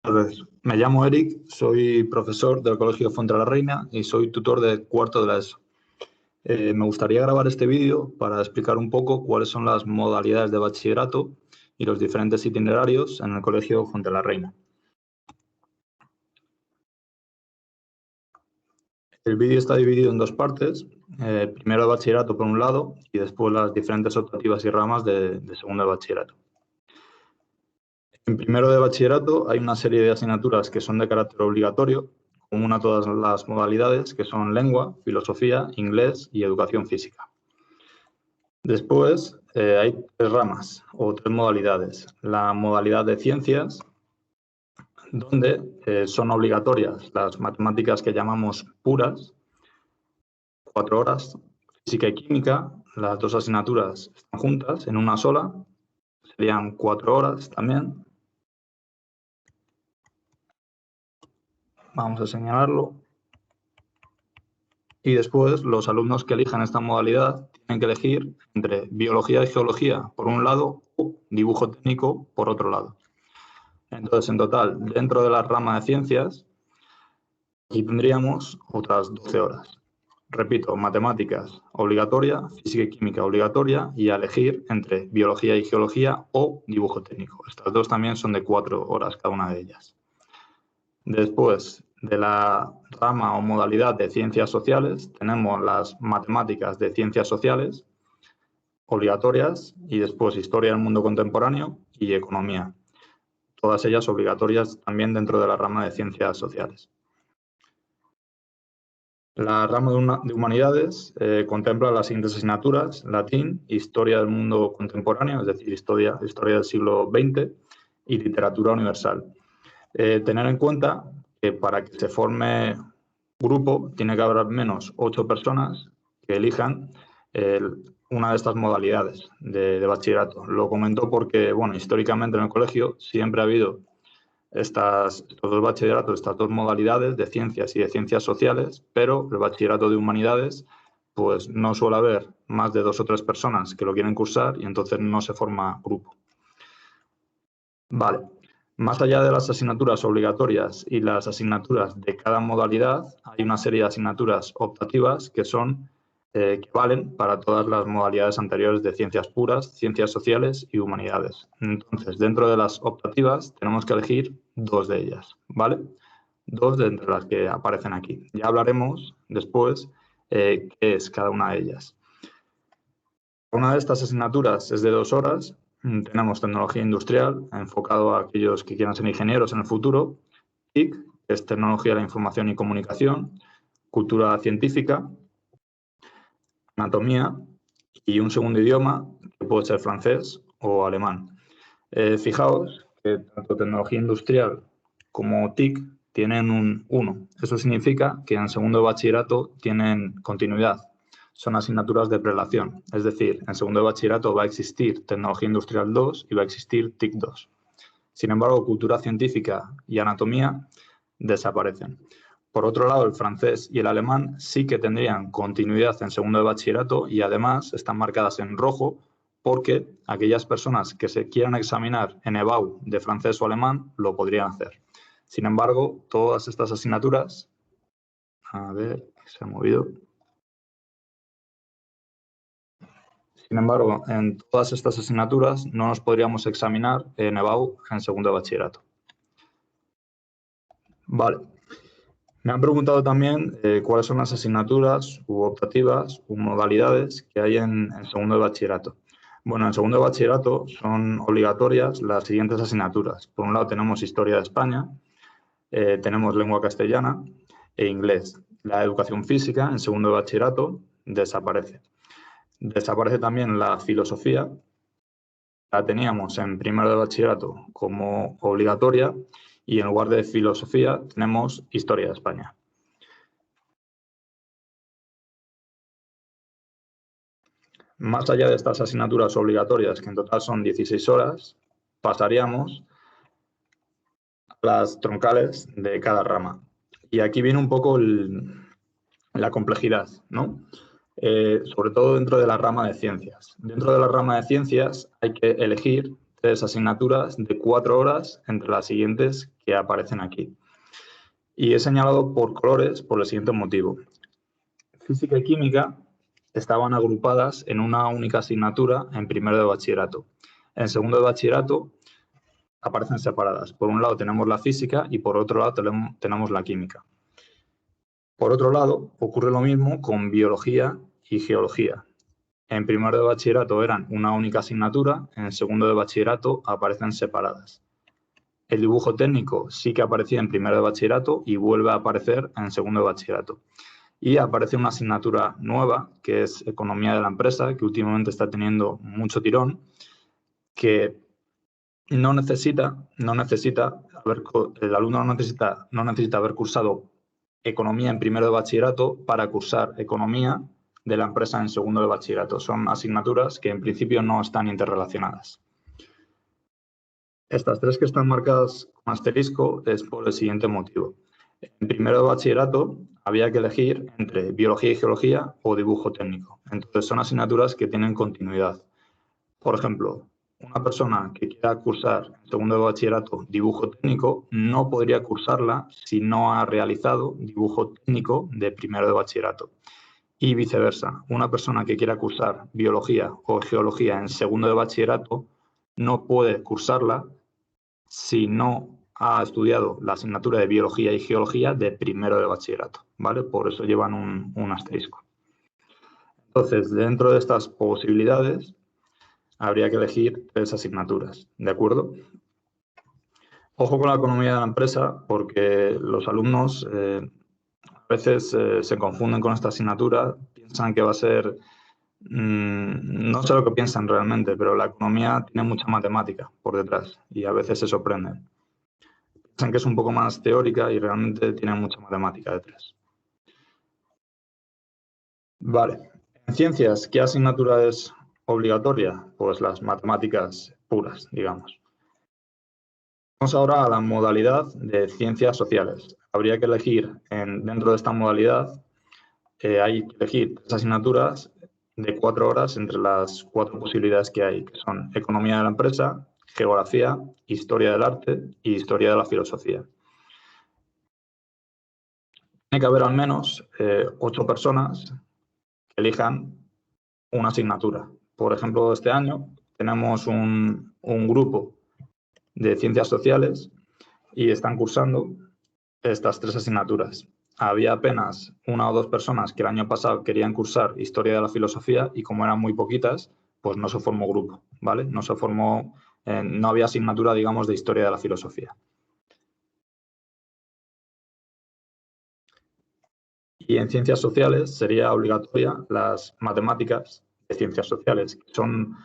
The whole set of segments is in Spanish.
Entonces, me llamo Eric, soy profesor del Colegio Fuente de la Reina y soy tutor de cuarto de la ESO. Me gustaría grabar este vídeo para explicar un poco cuáles son las modalidades de bachillerato y los diferentes itinerarios en el Colegio Fuente de la Reina. El vídeo está dividido en dos partes, primero de bachillerato por un lado y después las diferentes optativas y ramas de segundo de bachillerato. En primero de bachillerato hay una serie de asignaturas que son de carácter obligatorio, común a todas las modalidades, que son lengua, filosofía, inglés y educación física. Después hay tres ramas o tres modalidades. La modalidad de ciencias, donde son obligatorias las matemáticas que llamamos puras, 4 horas, física y química, las dos asignaturas están juntas en una sola, serían 4 horas también. Vamos a señalarlo. Y después los alumnos que elijan esta modalidad tienen que elegir entre biología y geología por un lado o dibujo técnico por otro lado. Entonces, en total, dentro de la rama de ciencias, aquí tendríamos otras 12 horas. Repito, matemáticas obligatoria, física y química obligatoria y a elegir entre biología y geología o dibujo técnico. Estas dos también son de 4 horas cada una de ellas. Después de la rama o modalidad de ciencias sociales, tenemos las matemáticas de ciencias sociales obligatorias y después historia del mundo contemporáneo y economía. Todas ellas obligatorias también dentro de la rama de ciencias sociales. La rama de humanidades contempla las siguientes asignaturas: latín, historia del mundo contemporáneo, es decir, historia del siglo XX y literatura universal. Tener en cuenta que para que se forme grupo tiene que haber al menos 8 personas que elijan una de estas modalidades de bachillerato. Lo comento porque, bueno, históricamente en el colegio siempre ha habido estos dos bachilleratos, estas dos modalidades de ciencias y de ciencias sociales, pero el bachillerato de humanidades, pues no suele haber más de 2 o 3 personas que lo quieren cursar y entonces no se forma grupo. Vale. Más allá de las asignaturas obligatorias y las asignaturas de cada modalidad, hay una serie de asignaturas optativas que son que valen para todas las modalidades anteriores de ciencias puras, ciencias sociales y humanidades. Entonces, dentro de las optativas tenemos que elegir 2 de ellas, ¿vale? 2 de entre las que aparecen aquí. Ya hablaremos después qué es cada una de ellas. Una de estas asignaturas es de 2 horas. Tenemos tecnología industrial, enfocado a aquellos que quieran ser ingenieros en el futuro. TIC, que es tecnología de la información y comunicación. Cultura científica. Anatomía. Y un segundo idioma, que puede ser francés o alemán. Fijaos que tanto tecnología industrial como TIC tienen un 1. Eso significa que en segundo de bachillerato tienen continuidad. Son asignaturas de prelación. Es decir, en segundo de bachillerato va a existir Tecnología Industrial 2 y va a existir TIC 2. Sin embargo, Cultura Científica y Anatomía desaparecen. Por otro lado, el francés y el alemán sí que tendrían continuidad en segundo de bachillerato y además están marcadas en rojo porque aquellas personas que se quieran examinar en EBAU de francés o alemán lo podrían hacer. Sin embargo, todas estas asignaturas... A ver, se ha movido... Sin embargo, en todas estas asignaturas no nos podríamos examinar en EBAU en segundo de bachillerato. Vale. Me han preguntado también cuáles son las asignaturas u optativas u modalidades que hay en segundo de bachillerato. Bueno, en segundo de bachillerato son obligatorias las siguientes asignaturas. Por un lado tenemos Historia de España, tenemos Lengua Castellana e Inglés. La educación física en segundo de bachillerato desaparece. Desaparece también la filosofía. La teníamos en primero de bachillerato como obligatoria y en lugar de filosofía tenemos Historia de España. Más allá de estas asignaturas obligatorias, que en total son 16 horas, pasaríamos a las troncales de cada rama. Y aquí viene un poco la complejidad, ¿no? Sobre todo dentro de la rama de ciencias. Dentro de la rama de ciencias hay que elegir 3 asignaturas de 4 horas entre las siguientes que aparecen aquí. Y he señalado por colores por el siguiente motivo. Física y química estaban agrupadas en una única asignatura en primero de bachillerato. En segundo de bachillerato aparecen separadas. Por un lado tenemos la física y por otro lado tenemos la química. Por otro lado, ocurre lo mismo con biología y geología. En primero de bachillerato eran una única asignatura, en segundo de bachillerato aparecen separadas. El dibujo técnico sí que aparecía en primero de bachillerato y vuelve a aparecer en segundo de bachillerato. Y aparece una asignatura nueva, que es Economía de la Empresa, que últimamente está teniendo mucho tirón, que el alumno no necesita haber cursado Economía en primero de bachillerato para cursar Economía de la Empresa en segundo de bachillerato. Son asignaturas que en principio no están interrelacionadas. Estas 3 que están marcadas con asterisco es por el siguiente motivo. En primero de bachillerato había que elegir entre biología y geología o dibujo técnico. Entonces son asignaturas que tienen continuidad. Por ejemplo, una persona que quiera cursar en segundo de bachillerato dibujo técnico no podría cursarla si no ha realizado dibujo técnico de primero de bachillerato. Y viceversa, una persona que quiera cursar biología o geología en segundo de bachillerato no puede cursarla si no ha estudiado la asignatura de biología y geología de primero de bachillerato, ¿vale? Por eso llevan un asterisco. Entonces, dentro de estas posibilidades, habría que elegir 3 asignaturas, ¿de acuerdo? Ojo con la economía de la empresa, porque los alumnos a veces se confunden con esta asignatura, piensan que va a ser... no sé lo que piensan realmente, pero la economía tiene mucha matemática por detrás y a veces se sorprenden. Piensan que es un poco más teórica y realmente tiene mucha matemática detrás. Vale. En ciencias, ¿qué asignatura es obligatoria? Pues las matemáticas puras, digamos. Vamos ahora a la modalidad de ciencias sociales. Habría que elegir dentro de esta modalidad, hay que elegir 3 asignaturas de 4 horas entre las 4 posibilidades que hay, que son economía de la empresa, geografía, historia del arte y historia de la filosofía. Tiene que haber al menos 8 personas que elijan una asignatura. Por ejemplo, este año tenemos un grupo de ciencias sociales y están cursando estas 3 asignaturas. Había apenas 1 o 2 personas que el año pasado querían cursar historia de la filosofía y como eran muy poquitas, pues no se formó grupo, ¿vale? No se formó, no había asignatura, digamos, de historia de la filosofía. Y en ciencias sociales sería obligatoria las matemáticas de ciencias sociales, que son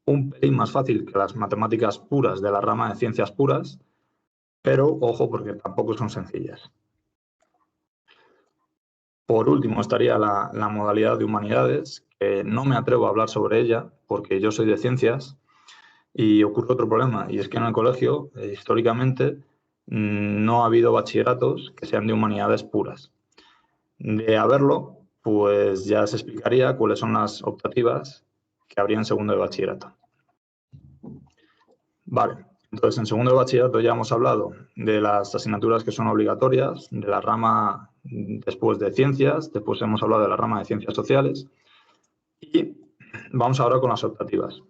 un pelín más fácil que las matemáticas puras de la rama de ciencias puras, pero ojo porque tampoco son sencillas. Por último estaría la modalidad de humanidades, que no me atrevo a hablar sobre ella porque yo soy de ciencias y ocurre otro problema, y es que en el colegio, históricamente, no ha habido bachilleratos que sean de humanidades puras. De haberlo, pues ya se explicaría cuáles son las optativas que habría en segundo de bachillerato. Vale, entonces en segundo de bachillerato ya hemos hablado de las asignaturas que son obligatorias, de la rama después de ciencias, después hemos hablado de la rama de ciencias sociales y vamos ahora con las optativas.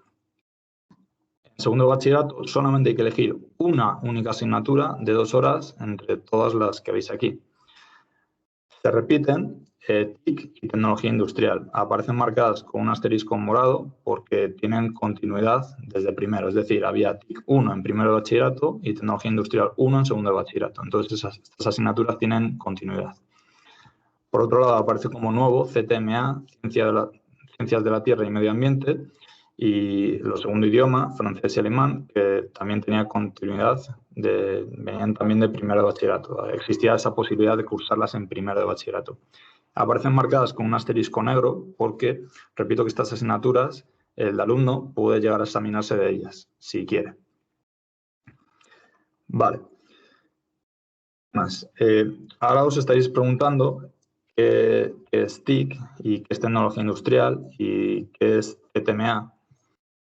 En segundo de bachillerato solamente hay que elegir una única asignatura de 2 horas entre todas las que veis aquí. Se repiten TIC y tecnología industrial. Aparecen marcadas con un asterisco morado porque tienen continuidad desde primero. Es decir, había TIC 1 en primero de bachillerato y tecnología industrial 1 en segundo de bachillerato. Entonces, estas asignaturas tienen continuidad. Por otro lado, aparece como nuevo CTMA, Ciencias de la Tierra y Medio Ambiente, y lo segundo idioma, francés y alemán, que también tenía continuidad, venían también de primero de bachillerato. Existía esa posibilidad de cursarlas en primero de bachillerato. Aparecen marcadas con un asterisco negro porque, repito que estas asignaturas, el alumno puede llegar a examinarse de ellas, si quiere. Vale. Más. Ahora os estáis preguntando qué es TIC y qué es tecnología industrial y qué es CTMA.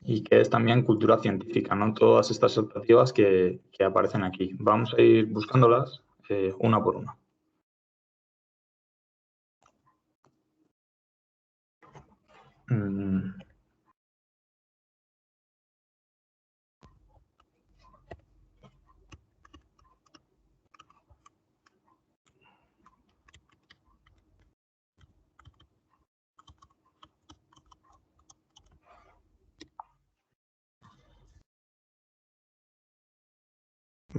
y que es también cultura científica, ¿no? Todas estas optativas que aparecen aquí. Vamos a ir buscándolas una por una.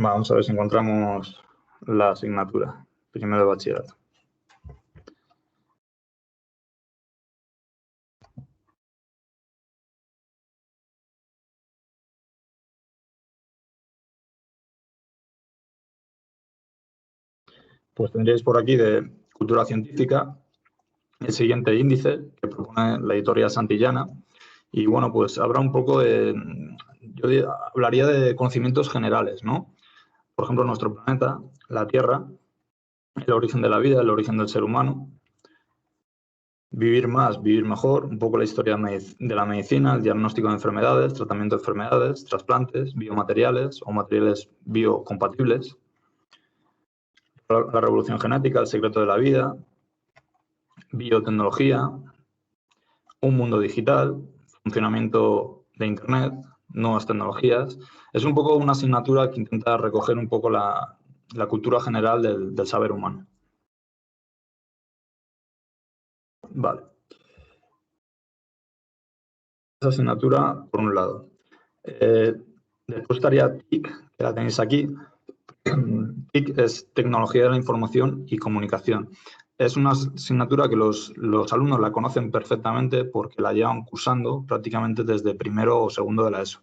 Vamos a ver si encontramos la asignatura, primero de bachillerato. Pues tendríais por aquí de cultura científica el siguiente índice que propone la editorial Santillana. Y bueno, pues habrá un poco de, yo hablaría de conocimientos generales, ¿no? Por ejemplo, nuestro planeta, la Tierra, el origen de la vida, el origen del ser humano, vivir más, vivir mejor, un poco la historia de la medicina, el diagnóstico de enfermedades, tratamiento de enfermedades, trasplantes, biomateriales o materiales biocompatibles, la revolución genética, el secreto de la vida, biotecnología, un mundo digital, funcionamiento de Internet, nuevas tecnologías. Es un poco una asignatura que intenta recoger un poco la cultura general del saber humano. Vale. Esa asignatura, por un lado. Después estaría TIC, que la tenéis aquí. TIC es Tecnología de la Información y Comunicación. Es una asignatura que los alumnos la conocen perfectamente porque la llevan cursando prácticamente desde primero o segundo de la ESO.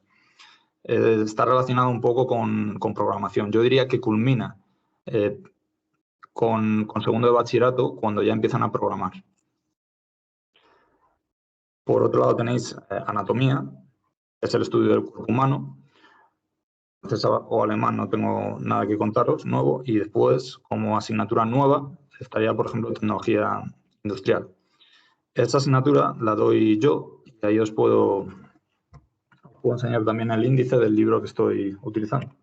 Está relacionado un poco con programación. Yo diría que culmina con segundo de bachillerato cuando ya empiezan a programar. Por otro lado tenéis anatomía, que es el estudio del cuerpo humano. Francés o alemán no tengo nada que contaros nuevo. Y después, como asignatura nueva, estaría, por ejemplo, tecnología industrial. Esta asignatura la doy yo y ahí os puedo enseñar también el índice del libro que estoy utilizando.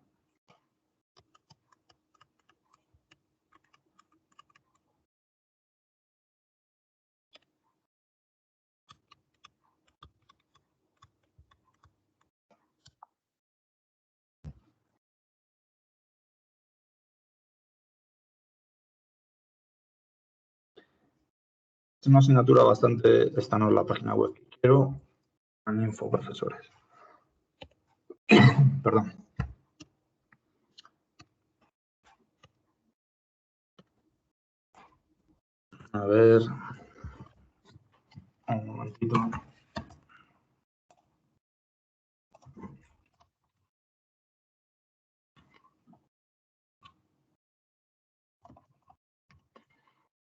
Es una asignatura bastante, esta no es la página web que quiero, Info Profesores. Perdón. A ver, un momentito.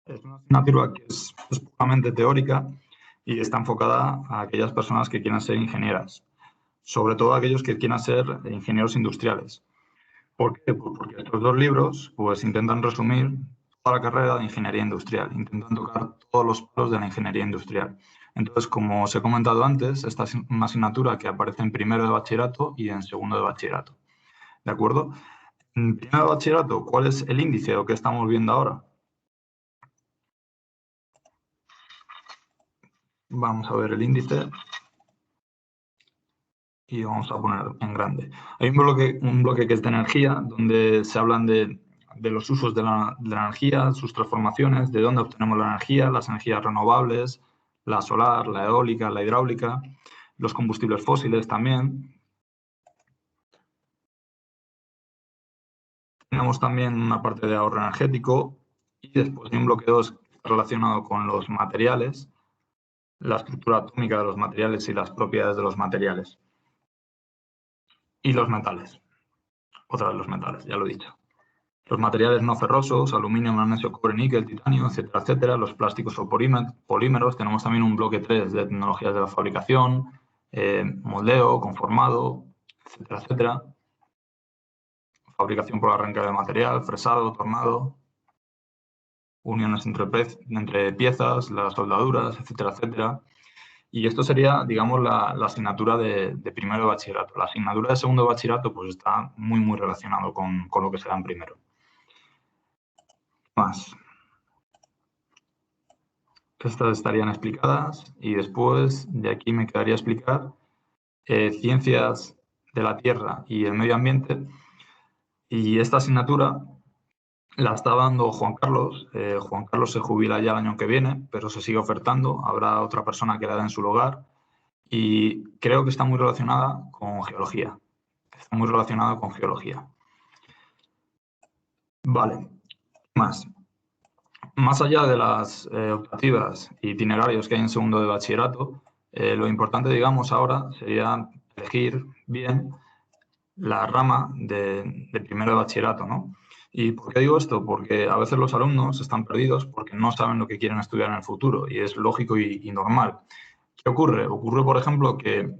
Es una asignatura que es puramente teórica y está enfocada a aquellas personas que quieran ser ingenieras, sobre todo aquellos que quieran ser ingenieros industriales. ¿Por qué? Pues porque estos dos libros pues, intentan resumir toda la carrera de ingeniería industrial, intentan tocar todos los palos de la ingeniería industrial. Entonces, como os he comentado antes, esta es una asignatura que aparece en primero de bachillerato y en segundo de bachillerato. ¿De acuerdo? En primero de bachillerato, ¿cuál es el índice o qué estamos viendo ahora? Vamos a ver el índice y vamos a poner en grande. Hay un bloque que es de energía, donde se hablan de los usos de la energía, sus transformaciones, de dónde obtenemos la energía, las energías renovables, la solar, la eólica, la hidráulica, los combustibles fósiles también. Tenemos también una parte de ahorro energético y después hay un bloque 2 relacionado con los materiales, la estructura atómica de los materiales y las propiedades de los materiales. Y los metales. Otra vez los metales, ya lo he dicho. Los materiales no ferrosos, aluminio, magnesio, cobre, níquel, titanio, etcétera, etcétera. Los plásticos o polímeros. Tenemos también un bloque 3 de tecnologías de la fabricación, moldeo, conformado, etcétera, etcétera. Fabricación por arranque de material, fresado, tornado, uniones entre piezas, las soldaduras, etcétera, etcétera. Y esto sería, digamos, la asignatura de primero de bachillerato. La asignatura de segundo de bachillerato pues está muy relacionado con lo que se da en primero. Más. Estas estarían explicadas y después de aquí me quedaría explicar ciencias de la Tierra y el medio ambiente. Y esta asignatura la está dando Juan Carlos. Juan Carlos se jubila ya el año que viene, pero se sigue ofertando. Habrá otra persona que la dé en su lugar. Y creo que está muy relacionada con geología. Está muy relacionada con geología. Vale, más. Más allá de las optativas e itinerarios que hay en segundo de bachillerato, lo importante, digamos, ahora sería elegir bien la rama de primero de bachillerato, ¿no? ¿Y por qué digo esto? Porque a veces los alumnos están perdidos porque no saben lo que quieren estudiar en el futuro y es lógico y normal. ¿Qué ocurre? Ocurre, por ejemplo, que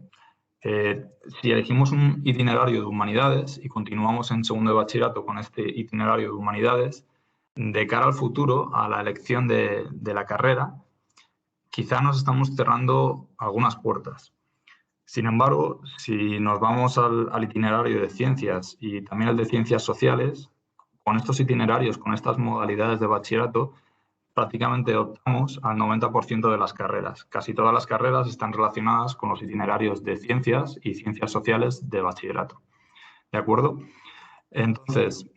si elegimos un itinerario de humanidades y continuamos en segundo de bachillerato con este itinerario de humanidades, de cara al futuro, a la elección de la carrera, quizá nos estamos cerrando algunas puertas. Sin embargo, si nos vamos al itinerario de ciencias y también el de ciencias sociales, con estos itinerarios, con estas modalidades de bachillerato, prácticamente optamos al 90% de las carreras. Casi todas las carreras están relacionadas con los itinerarios de ciencias y ciencias sociales de bachillerato. ¿De acuerdo? Entonces,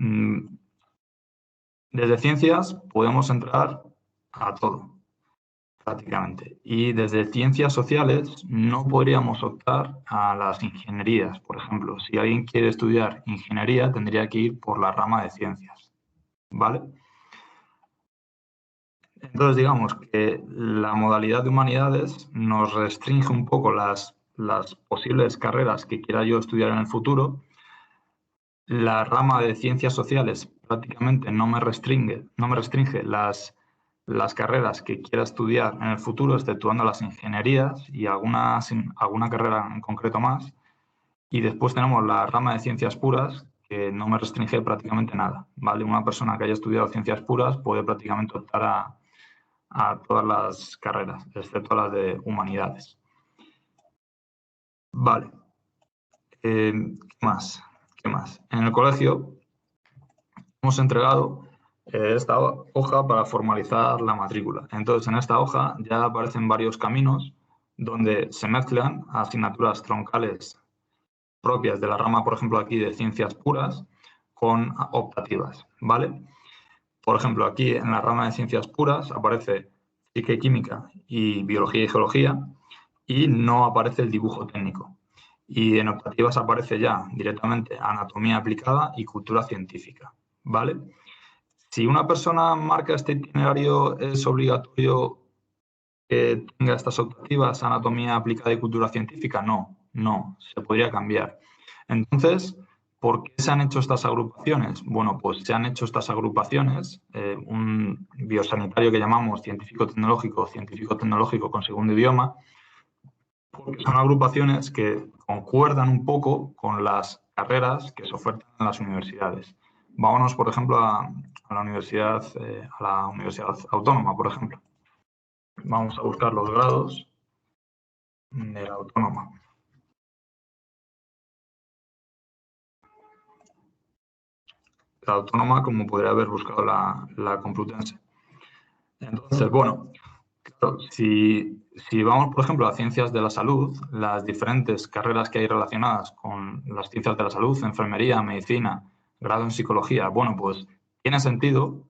desde ciencias podemos entrar a todo, prácticamente. Y desde ciencias sociales no podríamos optar a las ingenierías. Por ejemplo, si alguien quiere estudiar ingeniería, tendría que ir por la rama de ciencias. ¿Vale? Entonces, digamos que la modalidad de humanidades nos restringe un poco las posibles carreras que quiera yo estudiar en el futuro. La rama de ciencias sociales prácticamente no me restringe las carreras que quiera estudiar en el futuro, exceptuando las ingenierías y alguna carrera en concreto más. Y después tenemos la rama de ciencias puras, que no me restringe prácticamente nada. ¿Vale? Una persona que haya estudiado ciencias puras puede prácticamente optar a todas las carreras, excepto las de humanidades. Vale. ¿Qué más? ¿Qué más? En el colegio hemos entregado esta hoja para formalizar la matrícula. Entonces, en esta hoja ya aparecen varios caminos donde se mezclan asignaturas troncales propias de la rama, por ejemplo, aquí de ciencias puras, con optativas, ¿vale? Por ejemplo, aquí en la rama de ciencias puras aparece física y química y biología y geología y no aparece el dibujo técnico. Y en optativas aparece ya directamente anatomía aplicada y cultura científica, ¿vale? Si una persona marca este itinerario, ¿es obligatorio que tenga estas optativas, anatomía aplicada y cultura científica? No, se podría cambiar. Entonces, ¿por qué se han hecho estas agrupaciones? Bueno, pues se han hecho estas agrupaciones, un biosanitario que llamamos científico-tecnológico con segundo idioma, porque son agrupaciones que concuerdan un poco con las carreras que se ofertan en las universidades. Vámonos, por ejemplo, a la universidad autónoma, por ejemplo. Vamos a buscar los grados de la autónoma. La autónoma, como podría haber buscado la Complutense. Entonces, bueno, claro, si vamos, por ejemplo, a ciencias de la salud, las diferentes carreras que hay relacionadas con las ciencias de la salud, enfermería, medicina, grado en psicología, bueno, pues tiene sentido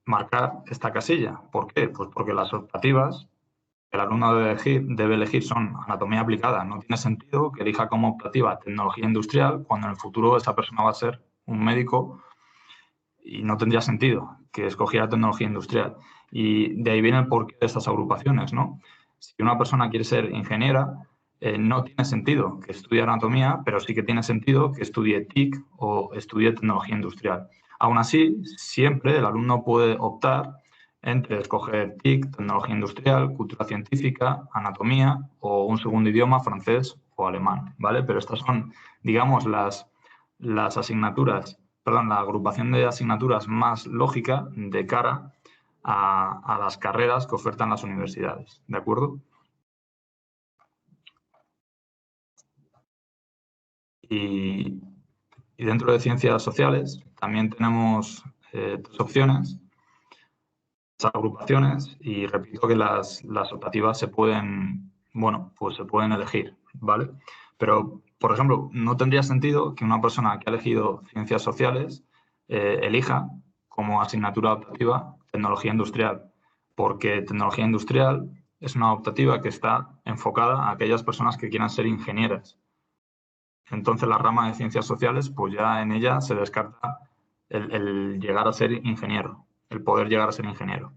marcar esta casilla. ¿Por qué? Pues porque las optativas que el alumno debe elegir son anatomía aplicada. No tiene sentido que elija como optativa tecnología industrial cuando en el futuro esa persona va a ser un médico y no tendría sentido que escogiera tecnología industrial. Y de ahí viene el porqué de estas agrupaciones, ¿no? Si una persona quiere ser ingeniera, no tiene sentido que estudie anatomía, pero sí que tiene sentido que estudie TIC o estudie tecnología industrial. Aún así, siempre el alumno puede optar entre escoger TIC, tecnología industrial, cultura científica, anatomía o un segundo idioma, francés o alemán, ¿vale? Pero estas son, digamos, las asignaturas, perdón, la agrupación de asignaturas más lógica de cara a las carreras que ofertan las universidades, ¿de acuerdo? Y dentro de ciencias sociales también tenemos 3 opciones, agrupaciones, y repito que las optativas se pueden, bueno, pues se pueden elegir, ¿vale? Pero, por ejemplo, no tendría sentido que una persona que ha elegido ciencias sociales elija como asignatura optativa tecnología industrial, porque tecnología industrial es una optativa que está enfocada a aquellas personas que quieran ser ingenieras. Entonces, la rama de ciencias sociales, pues ya en ella se descarta el llegar a ser ingeniero, el poder llegar a ser ingeniero.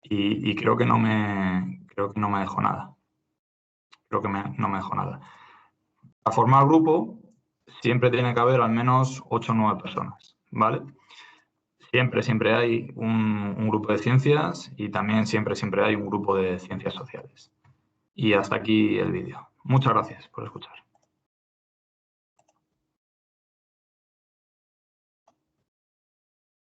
Y creo que no me dejó nada. Creo que no me dejó nada. Para formar grupo siempre tiene que haber al menos 8 o 9 personas, ¿vale? Siempre hay un grupo de ciencias y también siempre hay un grupo de ciencias sociales. Y hasta aquí el vídeo. Muchas gracias por escuchar.